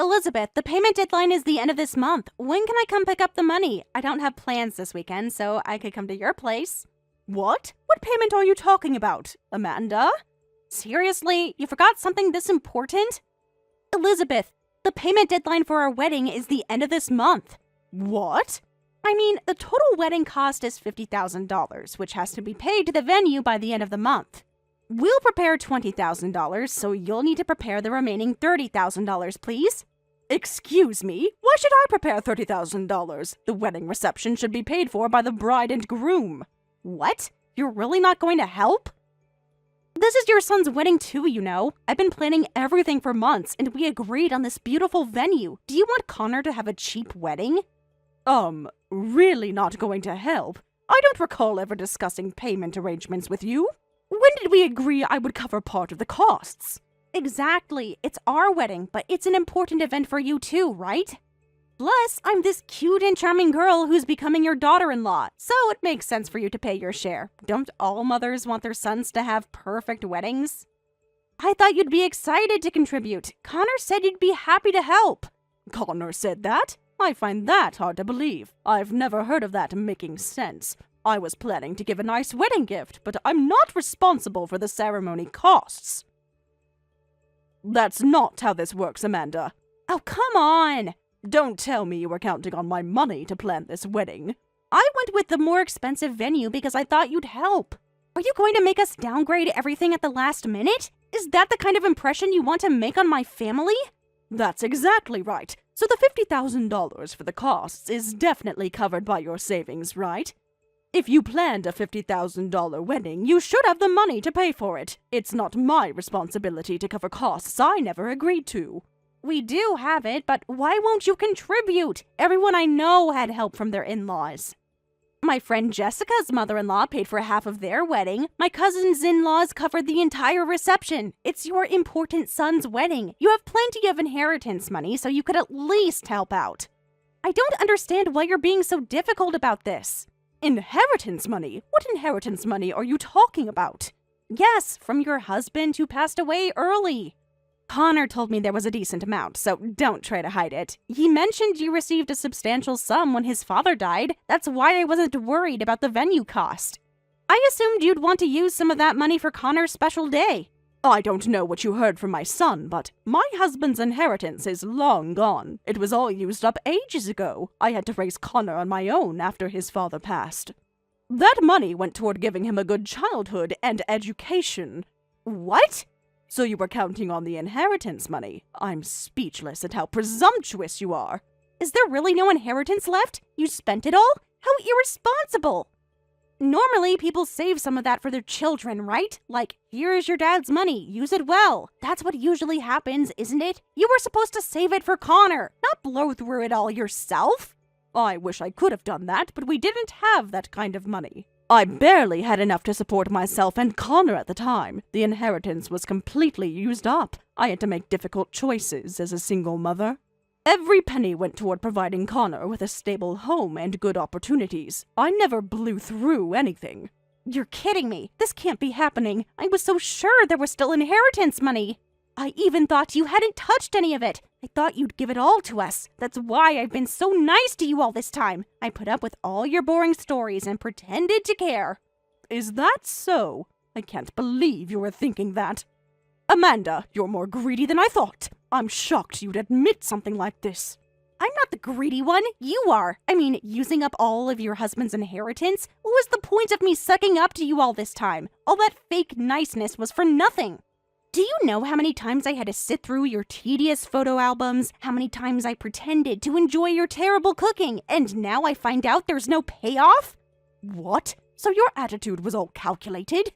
Elizabeth, the payment deadline is the end of this month. When can I come pick up the money? I don't have plans this weekend, so I could come to your place. What? What payment are you talking about, Amanda? Seriously? You forgot something this important? Elizabeth, the payment deadline for our wedding is the end of this month. What? I mean, the total wedding cost is $50,000, which has to be paid to the venue by the end of the month. We'll prepare $20,000, so you'll need to prepare the remaining $30,000, please. Excuse me? Why should I prepare $30,000? The wedding reception should be paid for by the bride and groom. What? You're really not going to help? This is your son's wedding too, you know. I've been planning everything for months, and we agreed on this beautiful venue. Do you want Connor to have a cheap wedding? Really not going to help? I don't recall ever discussing payment arrangements with you. When did we agree I would cover part of the costs? Exactly. It's our wedding, but it's an important event for you too, right? Plus, I'm this cute and charming girl who's becoming your daughter-in-law, so it makes sense for you to pay your share. Don't all mothers want their sons to have perfect weddings? I thought you'd be excited to contribute. Connor said you'd be happy to help. Connor said that? I find that hard to believe. I've never heard of that making sense. I was planning to give a nice wedding gift, but I'm not responsible for the ceremony costs. That's not how this works, Amanda. Oh, come on! Don't tell me you were counting on my money to plan this wedding. I went with the more expensive venue because I thought you'd help. Are you going to make us downgrade everything at the last minute? Is that the kind of impression you want to make on my family? That's exactly right. So the $50,000 for the costs is definitely covered by your savings, right? If you planned a $50,000 wedding, you should have the money to pay for it. It's not my responsibility to cover costs I never agreed to. We do have it, but why won't you contribute? Everyone I know had help from their in-laws. My friend Jessica's mother-in-law paid for half of their wedding. My cousin's in-laws covered the entire reception. It's your important son's wedding. You have plenty of inheritance money, so you could at least help out. I don't understand why you're being so difficult about this. Inheritance money? What inheritance money are you talking about? Yes, from your husband who passed away early. Connor told me there was a decent amount, so don't try to hide it. He mentioned you received a substantial sum when his father died. That's why I wasn't worried about the venue cost. I assumed you'd want to use some of that money for Connor's special day. I don't know what you heard from my son, but my husband's inheritance is long gone. It was all used up ages ago. I had to raise Connor on my own after his father passed. That money went toward giving him a good childhood and education. What? So you were counting on the inheritance money? I'm speechless at how presumptuous you are. Is there really no inheritance left? You spent it all? How irresponsible! Normally, people save some of that for their children, right? Like, here's your dad's money, use it well. That's what usually happens, isn't it? You were supposed to save it for Connor, not blow through it all yourself. I wish I could have done that, but we didn't have that kind of money. I barely had enough to support myself and Connor at the time. The inheritance was completely used up. I had to make difficult choices as a single mother. Every penny went toward providing Connor with a stable home and good opportunities. I never blew through anything. You're kidding me. This can't be happening. I was so sure there was still inheritance money. I even thought you hadn't touched any of it. I thought you'd give it all to us. That's why I've been so nice to you all this time. I put up with all your boring stories and pretended to care. Is that so? I can't believe you were thinking that. Amanda, you're more greedy than I thought. I'm shocked you'd admit something like this. I'm not the greedy one. You are. I mean, using up all of your husband's inheritance? What was the point of me sucking up to you all this time? All that fake niceness was for nothing. Do you know how many times I had to sit through your tedious photo albums? How many times I pretended to enjoy your terrible cooking, and now I find out there's no payoff? What? So your attitude was all calculated?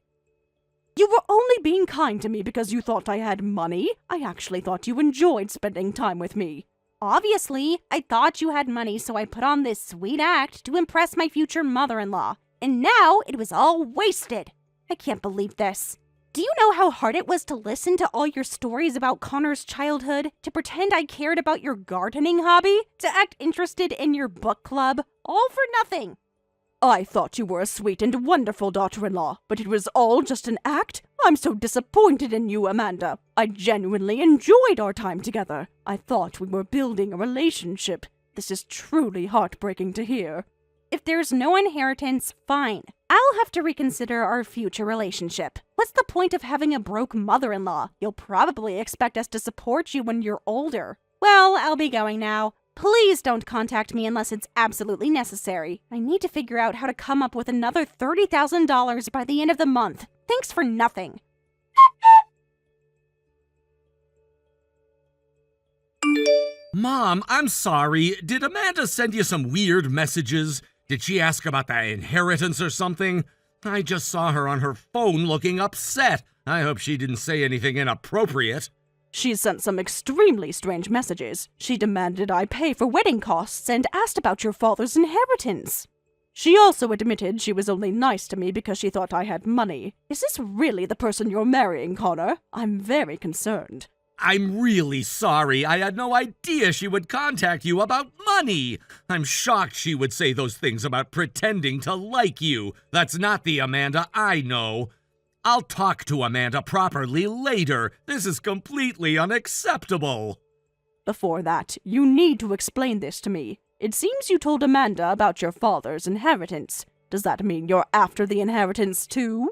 You were only being kind to me because you thought I had money? I actually thought you enjoyed spending time with me. Obviously, I thought you had money, so I put on this sweet act to impress my future mother-in-law. And now it was all wasted. I can't believe this. Do you know how hard it was to listen to all your stories about Connor's childhood? To pretend I cared about your gardening hobby? To act interested in your book club? All for nothing. I thought you were a sweet and wonderful daughter-in-law, but it was all just an act? I'm so disappointed in you, Amanda. I genuinely enjoyed our time together. I thought we were building a relationship. This is truly heartbreaking to hear. If there's no inheritance, fine. I'll have to reconsider our future relationship. What's the point of having a broke mother-in-law? You'll probably expect us to support you when you're older. Well, I'll be going now. Please don't contact me unless it's absolutely necessary. I need to figure out how to come up with another $30,000 by the end of the month. Thanks for nothing. Mom, I'm sorry. Did Amanda send you some weird messages? Did she ask about the inheritance or something? I just saw her on her phone looking upset. I hope she didn't say anything inappropriate. She sent some extremely strange messages. She demanded I pay for wedding costs and asked about your father's inheritance. She also admitted she was only nice to me because she thought I had money. Is this really the person you're marrying, Connor? I'm very concerned. I'm really sorry. I had no idea she would contact you about money. I'm shocked she would say those things about pretending to like you. That's not the Amanda I know. I'll talk to Amanda properly later. This is completely unacceptable. Before that, you need to explain this to me. It seems you told Amanda about your father's inheritance. Does that mean you're after the inheritance too?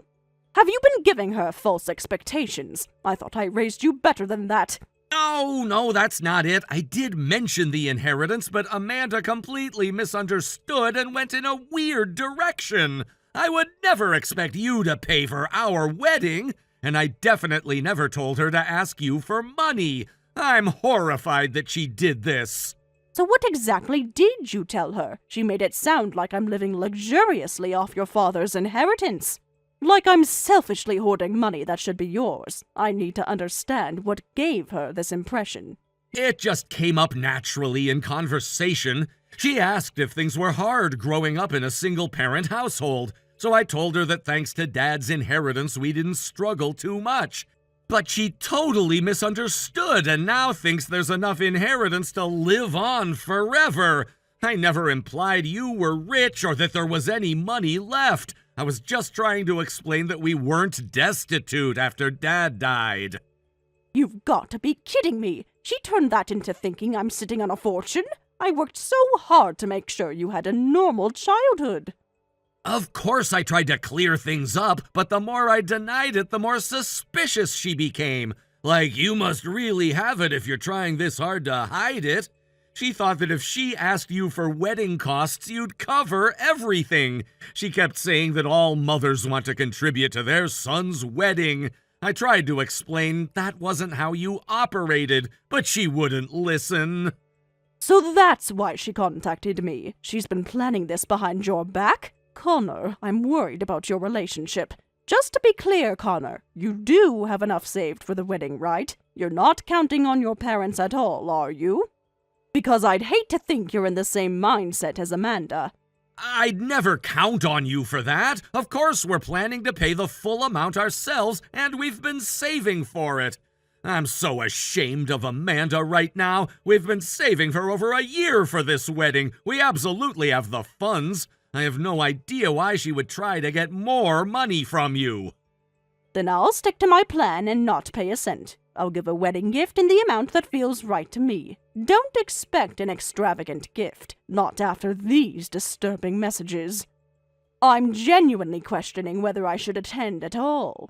Have you been giving her false expectations? I thought I raised you better than that. No, that's not it. I did mention the inheritance, but Amanda completely misunderstood and went in a weird direction. I would never expect you to pay for our wedding, and I definitely never told her to ask you for money. I'm horrified that she did this. So what exactly did you tell her? She made it sound like I'm living luxuriously off your father's inheritance. Like I'm selfishly hoarding money that should be yours. I need to understand what gave her this impression. It just came up naturally in conversation. She asked if things were hard growing up in a single-parent household, so I told her that thanks to Dad's inheritance we didn't struggle too much. But she totally misunderstood and now thinks there's enough inheritance to live on forever. I never implied you were rich or that there was any money left. I was just trying to explain that we weren't destitute after Dad died. You've got to be kidding me. She turned that into thinking I'm sitting on a fortune. I worked so hard to make sure you had a normal childhood. Of course I tried to clear things up, but the more I denied it, the more suspicious she became. Like, you must really have it if you're trying this hard to hide it. She thought that if she asked you for wedding costs, you'd cover everything. She kept saying that all mothers want to contribute to their son's wedding. I tried to explain that wasn't how you operated, but she wouldn't listen. So that's why she contacted me. She's been planning this behind your back? Connor, I'm worried about your relationship. Just to be clear, Connor, you do have enough saved for the wedding, right? You're not counting on your parents at all, are you? Because I'd hate to think you're in the same mindset as Amanda. I'd never count on you for that. Of course, we're planning to pay the full amount ourselves, and we've been saving for it. I'm so ashamed of Amanda right now. We've been saving for over a year for this wedding. We absolutely have the funds. I have no idea why she would try to get more money from you. Then I'll stick to my plan and not pay a cent. I'll give a wedding gift in the amount that feels right to me. Don't expect an extravagant gift, not after these disturbing messages. I'm genuinely questioning whether I should attend at all.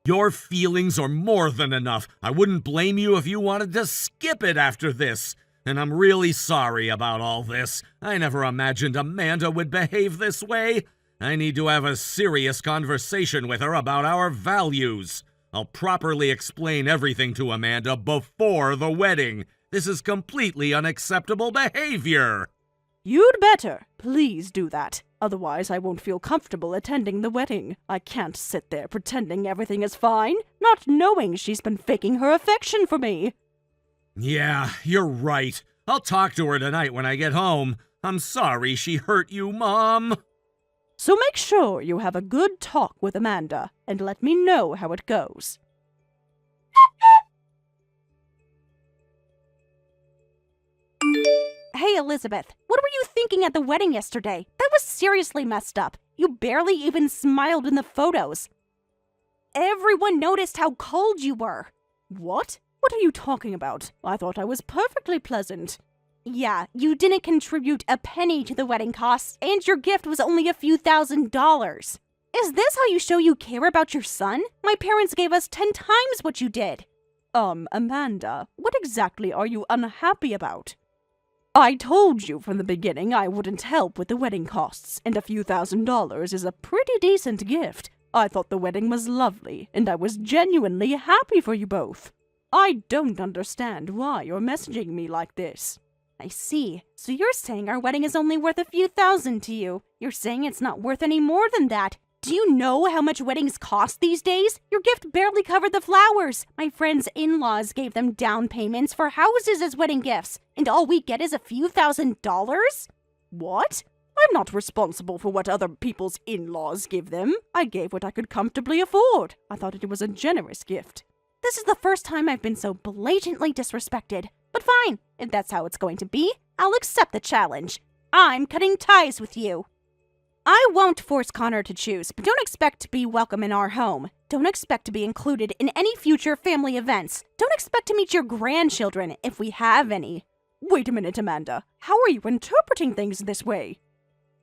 Your feelings are more than enough. I wouldn't blame you if you wanted to skip it after this. And I'm really sorry about all this. I never imagined Amanda would behave this way. I need to have a serious conversation with her about our values. I'll properly explain everything to Amanda before the wedding. This is completely unacceptable behavior. You'd better. Please do that. Otherwise, I won't feel comfortable attending the wedding. I can't sit there pretending everything is fine, not knowing she's been faking her affection for me. Yeah, you're right. I'll talk to her tonight when I get home. I'm sorry she hurt you, Mom. So make sure you have a good talk with Amanda, and let me know how it goes. Hey, way, Elizabeth. What were you thinking at the wedding yesterday? That was seriously messed up. You barely even smiled in the photos. Everyone noticed how cold you were. What? What are you talking about? I thought I was perfectly pleasant. Yeah, you didn't contribute a penny to the wedding costs, and your gift was only a few $1,000s. Is this how you show you care about your son? My parents gave us 10 times what you did. Amanda, what exactly are you unhappy about? I told you from the beginning I wouldn't help with the wedding costs, and a few $1,000s is a pretty decent gift. I thought the wedding was lovely, and I was genuinely happy for you both. I don't understand why you're messaging me like this. I see. So you're saying our wedding is only worth a few thousand to you. You're saying it's not worth any more than that. Do you know how much weddings cost these days? Your gift barely covered the flowers. My friends' in-laws gave them down payments for houses as wedding gifts, and all we get is a few $1,000s? What? I'm not responsible for what other people's in-laws give them. I gave what I could comfortably afford. I thought it was a generous gift. This is the first time I've been so blatantly disrespected. But fine, if that's how it's going to be, I'll accept the challenge. I'm cutting ties with you. I won't force Connor to choose, but don't expect to be welcome in our home. Don't expect to be included in any future family events. Don't expect to meet your grandchildren, if we have any. Wait a minute, Amanda. How are you interpreting things this way?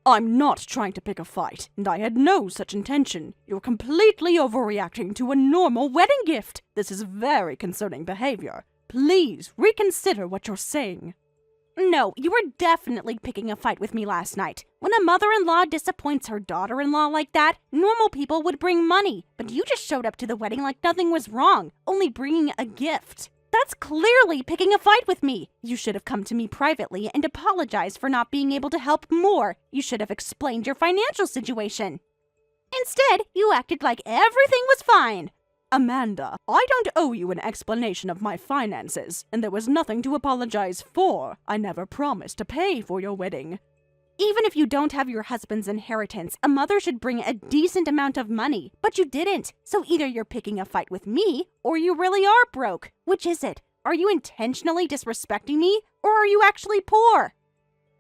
I'm not trying to pick a fight, and I had no such intention. You're completely overreacting to a normal wedding gift. This is very concerning behavior. Please reconsider what you're saying. No, you were definitely picking a fight with me last night. When a mother-in-law disappoints her daughter-in-law like that, normal people would bring money. But you just showed up to the wedding like nothing was wrong, only bringing a gift. That's clearly picking a fight with me. You should have come to me privately and apologized for not being able to help more. You should have explained your financial situation. Instead, you acted like everything was fine. Amanda, I don't owe you an explanation of my finances, and there was nothing to apologize for. I never promised to pay for your wedding. Even if you don't have your husband's inheritance, a mother should bring a decent amount of money, but you didn't. So either you're picking a fight with me, or you really are broke. Which is it? Are you intentionally disrespecting me, or are you actually poor?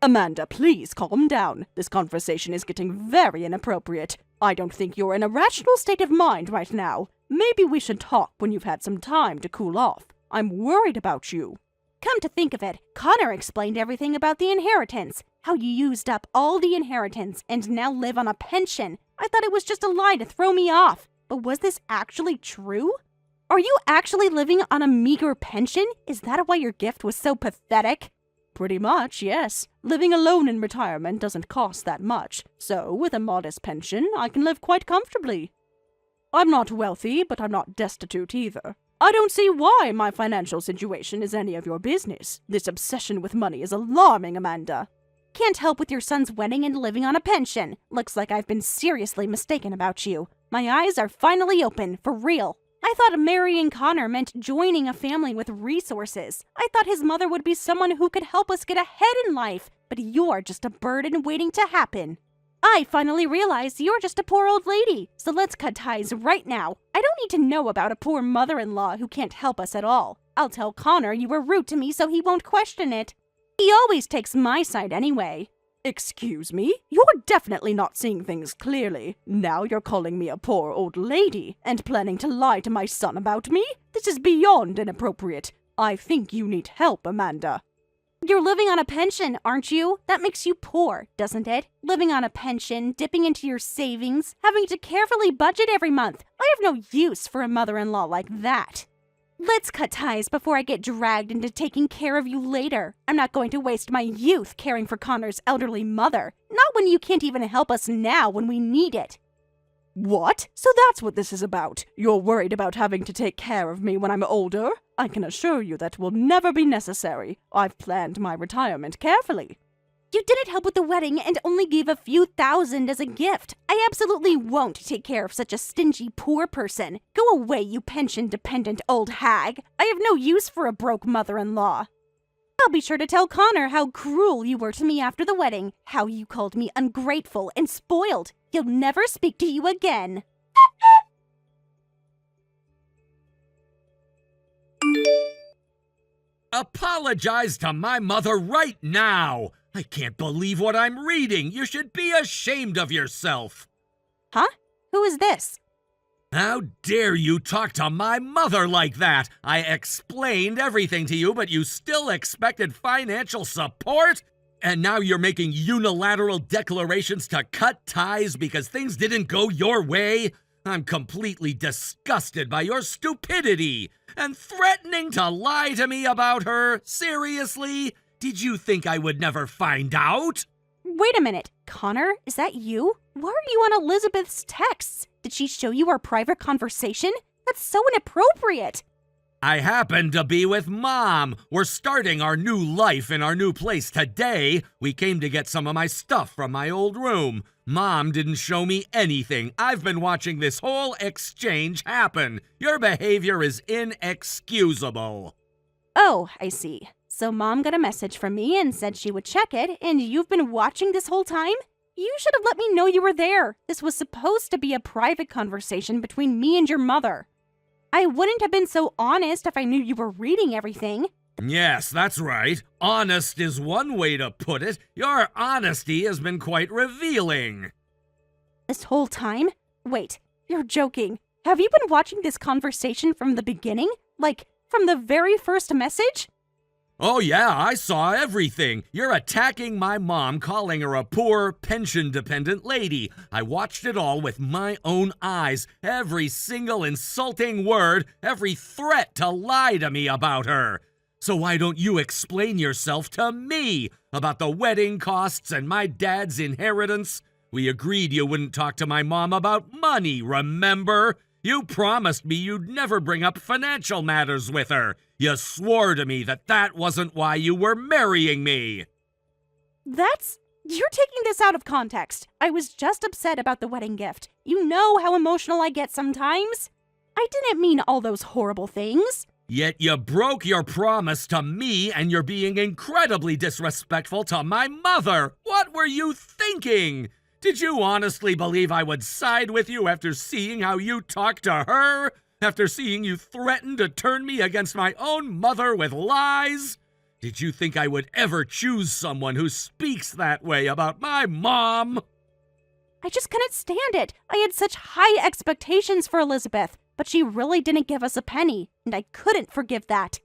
Amanda, please calm down. This conversation is getting very inappropriate. I don't think you're in a rational state of mind right now. Maybe we should talk when you've had some time to cool off. I'm worried about you. Come to think of it, Connor explained everything about the inheritance. How you used up all the inheritance and now live on a pension. I thought it was just a lie to throw me off. But was this actually true? Are you actually living on a meager pension? Is that why your gift was so pathetic? Pretty much, yes. Living alone in retirement doesn't cost that much, so with a modest pension, I can live quite comfortably. I'm not wealthy, but I'm not destitute either. I don't see why my financial situation is any of your business. This obsession with money is alarming, Amanda. Can't help with your son's wedding and living on a pension. Looks like I've been seriously mistaken about you. My eyes are finally open, for real. I thought marrying Connor meant joining a family with resources. I thought his mother would be someone who could help us get ahead in life, but you're just a burden waiting to happen. I finally realized you're just a poor old lady, so let's cut ties right now. I don't need to know about a poor mother-in-law who can't help us at all. I'll tell Connor you were rude to me so he won't question it. He always takes my side anyway. Excuse me? You're definitely not seeing things clearly. Now you're calling me a poor old lady and planning to lie to my son about me? This is beyond inappropriate. I think you need help, Amanda. You're living on a pension, aren't you? That makes you poor, doesn't it? Living on a pension, dipping into your savings, having to carefully budget every month. I have no use for a mother-in-law like that. Let's cut ties before I get dragged into taking care of you later. I'm not going to waste my youth caring for Connor's elderly mother. Not when you can't even help us now when we need it. What? So that's what this is about. You're worried about having to take care of me when I'm older? I can assure you that will never be necessary. I've planned my retirement carefully. You didn't help with the wedding and only gave a few thousand as a gift. I absolutely won't take care of such a stingy poor person. Go away, you pension-dependent old hag. I have no use for a broke mother-in-law. I'll be sure to tell Connor how cruel you were to me after the wedding, how you called me ungrateful and spoiled. He'll never speak to you again. Apologize to my mother right now! I can't believe what I'm reading! You should be ashamed of yourself! Huh? Who is this? How dare you talk to my mother like that? I explained everything to you, but you still expected financial support? And now you're making unilateral declarations to cut ties because things didn't go your way? I'm completely disgusted by your stupidity. And threatening to lie to me about her? Seriously? Did you think I would never find out? Wait a minute. Connor, is that you? Why are you on Elizabeth's texts? Did she show you our private conversation? That's so inappropriate. I happen to be with Mom. We're starting our new life in our new place today. We came to get some of my stuff from my old room. Mom didn't show me anything. I've been watching this whole exchange happen. Your behavior is inexcusable. Oh, I see. So Mom got a message from me and said she would check it, and you've been watching this whole time? You should have let me know you were there. This was supposed to be a private conversation between me and your mother. I wouldn't have been so honest if I knew you were reading everything. Yes, that's right. Honest is one way to put it. Your honesty has been quite revealing. This whole time? Wait, you're joking. Have you been watching this conversation from the beginning? Like, from the very first message? Oh yeah, I saw everything. You're attacking my mom, calling her a poor, pension-dependent lady. I watched it all with my own eyes. Every single insulting word, every threat to lie to me about her. So why don't you explain yourself to me about the wedding costs and my dad's inheritance? We agreed you wouldn't talk to my mom about money, remember? You promised me you'd never bring up financial matters with her. You swore to me that wasn't why you were marrying me. You're taking this out of context. I was just upset about the wedding gift. You know how emotional I get sometimes. I didn't mean all those horrible things. Yet you broke your promise to me and you're being incredibly disrespectful to my mother. What were you thinking? Did you honestly believe I would side with you after seeing how you talked to her? After seeing you threaten to turn me against my own mother with lies? Did you think I would ever choose someone who speaks that way about my mom? I just couldn't stand it. I had such high expectations for Elizabeth, but she really didn't give us a penny, and I couldn't forgive that.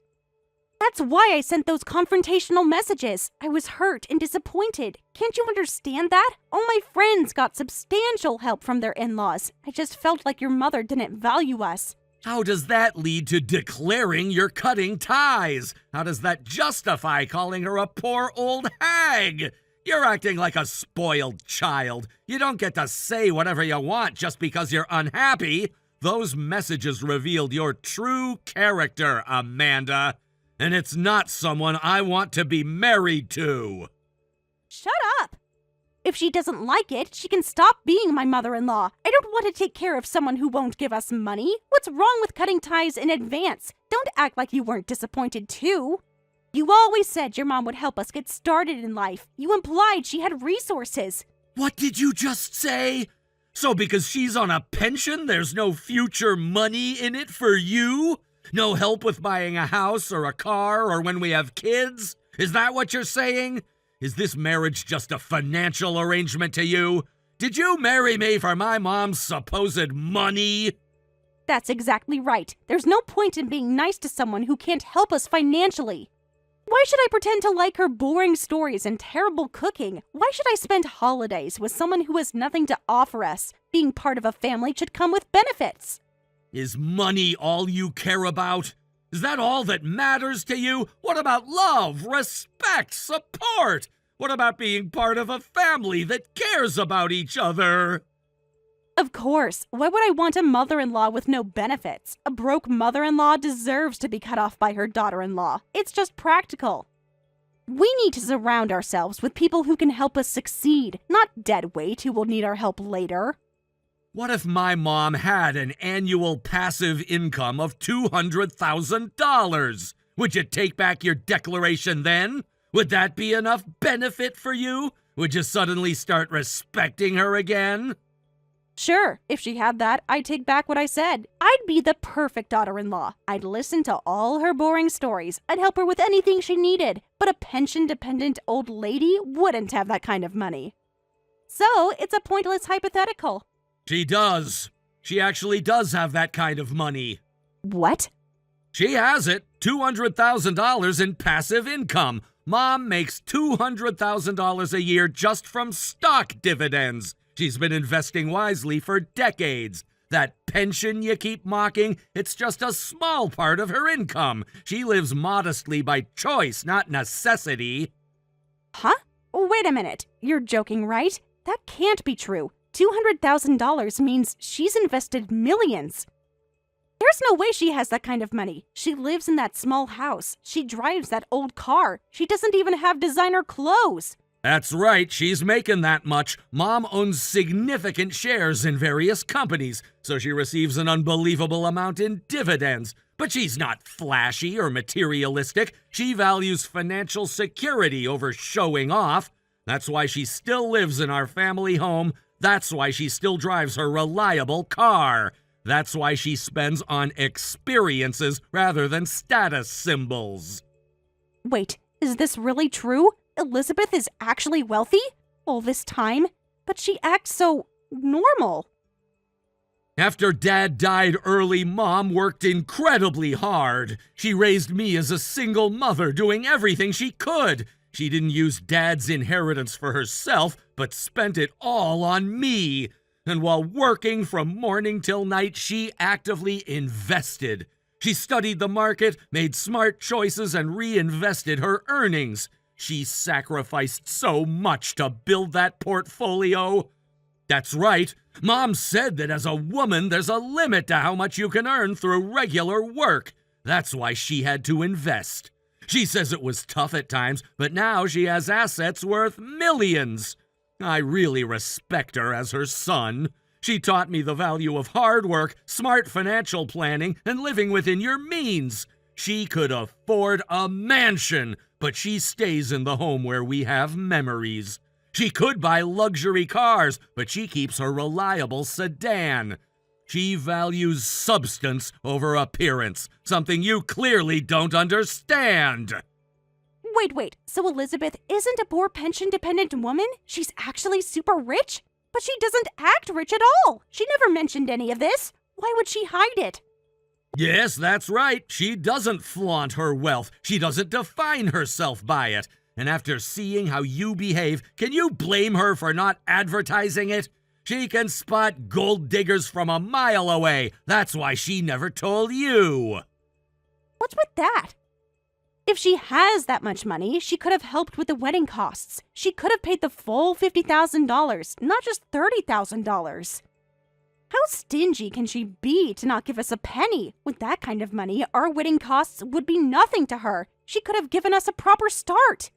That's why I sent those confrontational messages. I was hurt and disappointed. Can't you understand that? All my friends got substantial help from their in-laws. I just felt like your mother didn't value us. How does that lead to declaring you're cutting ties? How does that justify calling her a poor old hag? You're acting like a spoiled child. You don't get to say whatever you want just because you're unhappy. Those messages revealed your true character, Amanda. And it's not someone I want to be married to. Shut up! If she doesn't like it, she can stop being my mother-in-law. I don't want to take care of someone who won't give us money. What's wrong with cutting ties in advance? Don't act like you weren't disappointed too. You always said your mom would help us get started in life. You implied she had resources. What did you just say? So because she's on a pension, there's no future money in it for you? No help with buying a house or a car or when we have kids? Is that what you're saying? Is this marriage just a financial arrangement to you? Did you marry me for my mom's supposed money? That's exactly right. There's no point in being nice to someone who can't help us financially. Why should I pretend to like her boring stories and terrible cooking? Why should I spend holidays with someone who has nothing to offer us? Being part of a family should come with benefits. Is money all you care about? Is that all that matters to you? What about love, respect, support? What about being part of a family that cares about each other? Of course. Why would I want a mother-in-law with no benefits? A broke mother-in-law deserves to be cut off by her daughter-in-law. It's just practical. We need to surround ourselves with people who can help us succeed, not dead weight who will need our help later. What if my mom had an annual passive income of $200,000? Would you take back your declaration then? Would that be enough benefit for you? Would you suddenly start respecting her again? Sure, if she had that, I'd take back what I said. I'd be the perfect daughter-in-law. I'd listen to all her boring stories. I'd help her with anything she needed. But a pension-dependent old lady wouldn't have that kind of money. So, it's a pointless hypothetical. She does. She actually does have that kind of money. What? She has it. $200,000 in passive income. Mom makes $200,000 a year just from stock dividends. She's been investing wisely for decades. That pension you keep mocking, it's just a small part of her income. She lives modestly by choice, not necessity. Huh? Wait a minute. You're joking, right? That can't be true. $200,000 means she's invested millions. There's no way she has that kind of money. She lives in that small house. She drives that old car. She doesn't even have designer clothes. That's right, she's making that much. Mom owns significant shares in various companies, so she receives an unbelievable amount in dividends. But she's not flashy or materialistic. She values financial security over showing off. That's why she still lives in our family home. That's why she still drives her reliable car. That's why she spends on experiences rather than status symbols. Wait, is this really true? Elizabeth is actually wealthy? All this time? But she acts so normal. After Dad died early, Mom worked incredibly hard. She raised me as a single mother, doing everything she could. She didn't use Dad's inheritance for herself, but spent it all on me. And while working from morning till night, she actively invested. She studied the market, made smart choices, and reinvested her earnings. She sacrificed so much to build that portfolio. That's right. Mom said that as a woman, there's a limit to how much you can earn through regular work. That's why she had to invest. She says it was tough at times, but now she has assets worth millions. I really respect her as her son. She taught me the value of hard work, smart financial planning, and living within your means. She could afford a mansion, but she stays in the home where we have memories. She could buy luxury cars, but she keeps her reliable sedan. She values substance over appearance, something you clearly don't understand. Wait, so Elizabeth isn't a poor pension-dependent woman? She's actually super rich? But she doesn't act rich at all. She never mentioned any of this. Why would she hide it? Yes, that's right. She doesn't flaunt her wealth. She doesn't define herself by it. And after seeing how you behave, can you blame her for not advertising it? She can spot gold diggers from a mile away. That's why she never told you. What's with that? If she has that much money, she could have helped with the wedding costs. She could have paid the full $50,000, not just $30,000. How stingy can she be to not give us a penny? With that kind of money, our wedding costs would be nothing to her. She could have given us a proper start.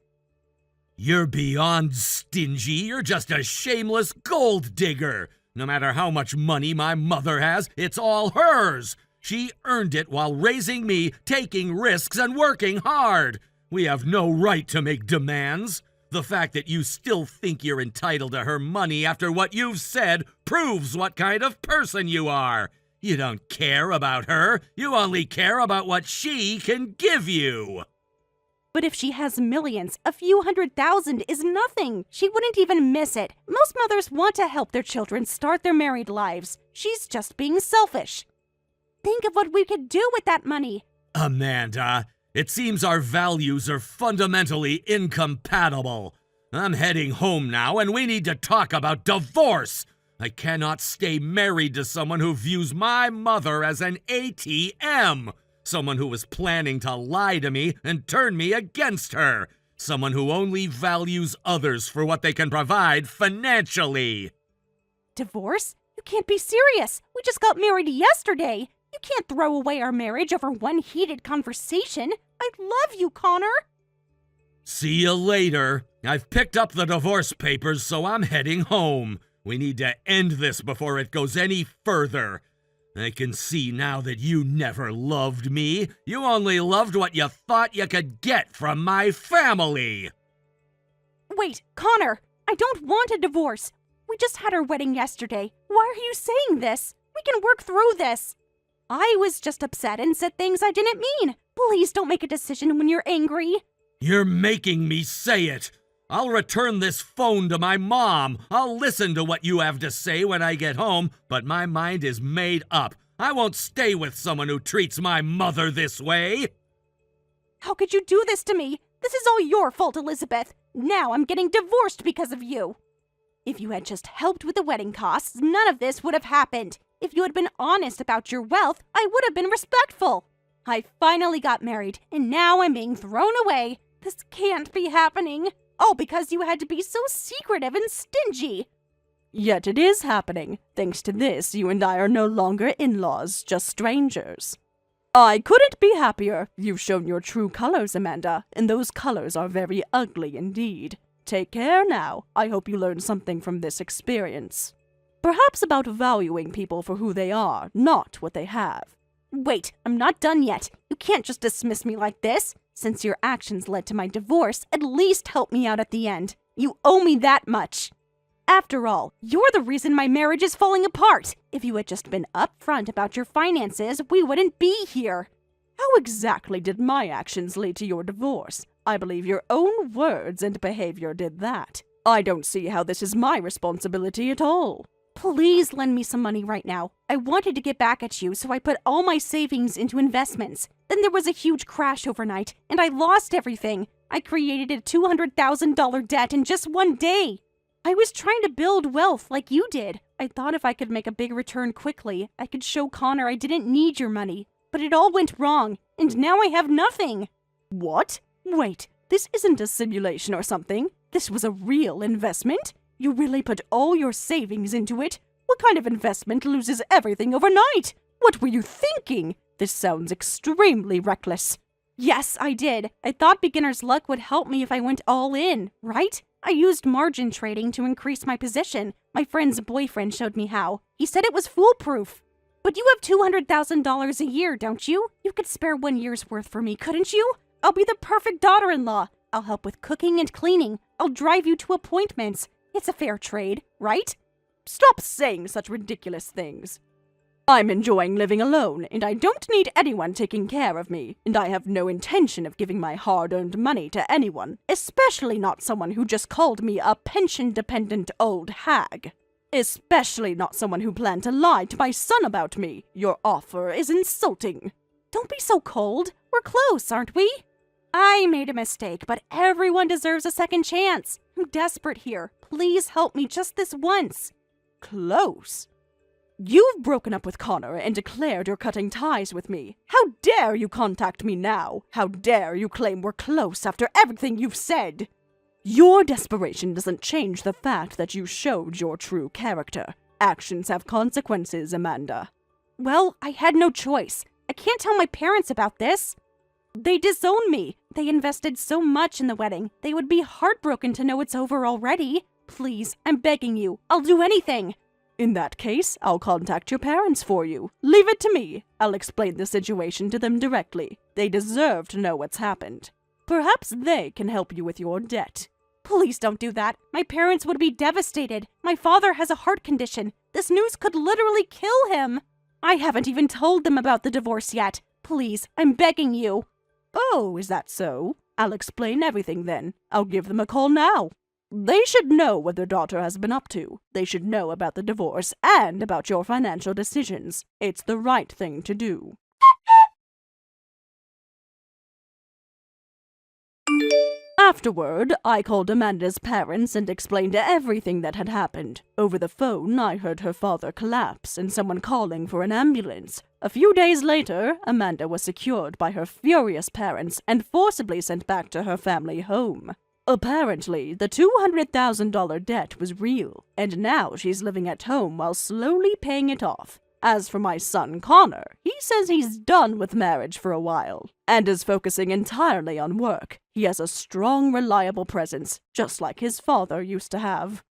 You're beyond stingy. You're just a shameless gold digger. No matter how much money my mother has, it's all hers. She earned it while raising me, taking risks, and working hard. We have no right to make demands. The fact that you still think you're entitled to her money after what you've said proves what kind of person you are. You don't care about her. You only care about what she can give you. But if she has millions, a few $100,000 is nothing. She wouldn't even miss it. Most mothers want to help their children start their married lives. She's just being selfish. Think of what we could do with that money. Amanda, it seems our values are fundamentally incompatible. I'm heading home now, and we need to talk about divorce. I cannot stay married to someone who views my mother as an ATM. Someone who was planning to lie to me and turn me against her. Someone who only values others for what they can provide financially. Divorce? You can't be serious. We just got married yesterday. You can't throw away our marriage over one heated conversation. I love you, Connor. See you later. I've picked up the divorce papers, so I'm heading home. We need to end this before it goes any further. I can see now that you never loved me. You only loved what you thought you could get from my family. Wait, Connor, I don't want a divorce. We just had our wedding yesterday. Why are you saying this? We can work through this. I was just upset and said things I didn't mean. Please don't make a decision when you're angry. You're making me say it. I'll return this phone to my mom. I'll listen to what you have to say when I get home, but my mind is made up. I won't stay with someone who treats my mother this way. How could you do this to me? This is all your fault, Elizabeth. Now I'm getting divorced because of you. If you had just helped with the wedding costs, none of this would have happened. If you had been honest about your wealth, I would have been respectful. I finally got married, and now I'm being thrown away. This can't be happening. All because you had to be so secretive and stingy. Yet it is happening. Thanks to this, you and I are no longer in-laws, just strangers. I couldn't be happier. You've shown your true colors, Amanda, and those colors are very ugly indeed. Take care now. I hope you learned something from this experience. Perhaps about valuing people for who they are, not what they have. Wait, I'm not done yet. You can't just dismiss me like this. Since your actions led to my divorce, at least help me out at the end. You owe me that much. After all, you're the reason my marriage is falling apart. If you had just been upfront about your finances, we wouldn't be here. How exactly did my actions lead to your divorce? I believe your own words and behavior did that. I don't see how this is my responsibility at all. Please lend me some money right now. I wanted to get back at you, so I put all my savings into investments. Then there was a huge crash overnight, and I lost everything. I created a $200,000 debt in just one day. I was trying to build wealth like you did. I thought if I could make a big return quickly, I could show Connor I didn't need your money. But it all went wrong, and now I have nothing. What? Wait, this isn't a simulation or something. This was a real investment? You really put all your savings into it? What kind of investment loses everything overnight? What were you thinking? This sounds extremely reckless. Yes, I did. I thought beginner's luck would help me if I went all in, right? I used margin trading to increase my position. My friend's boyfriend showed me how. He said it was foolproof. But you have $200,000 a year, don't you? You could spare 1 year's worth for me, couldn't you? I'll be the perfect daughter-in-law. I'll help with cooking and cleaning. I'll drive you to appointments. It's a fair trade, right? Stop saying such ridiculous things. I'm enjoying living alone, and I don't need anyone taking care of me, and I have no intention of giving my hard-earned money to anyone, especially not someone who just called me a pension-dependent old hag. Especially not someone who planned to lie to my son about me. Your offer is insulting. Don't be so cold. We're close, aren't we? I made a mistake, but everyone deserves a second chance. I'm desperate here. Please help me just this once. Close? You've broken up with Connor and declared you're cutting ties with me. How dare you contact me now? How dare you claim we're close after everything you've said? Your desperation doesn't change the fact that you showed your true character. Actions have consequences, Amanda. Well, I had no choice. I can't tell my parents about this. They disown me. They invested so much in the wedding. They would be heartbroken to know it's over already. Please, I'm begging you. I'll do anything. In that case, I'll contact your parents for you. Leave it to me. I'll explain the situation to them directly. They deserve to know what's happened. Perhaps they can help you with your debt. Please don't do that. My parents would be devastated. My father has a heart condition. This news could literally kill him. I haven't even told them about the divorce yet. Please, I'm begging you. Oh, is that so? I'll explain everything then. I'll give them a call now. They should know what their daughter has been up to. They should know about the divorce and about your financial decisions. It's the right thing to do. Afterward, I called Amanda's parents and explained everything that had happened. Over the phone, I heard her father collapse and someone calling for an ambulance. A few days later, Amanda was secured by her furious parents and forcibly sent back to her family home. Apparently, the $200,000 debt was real, and now she's living at home while slowly paying it off. As for my son Connor, he says he's done with marriage for a while, and is focusing entirely on work. He has a strong, reliable presence, just like his father used to have.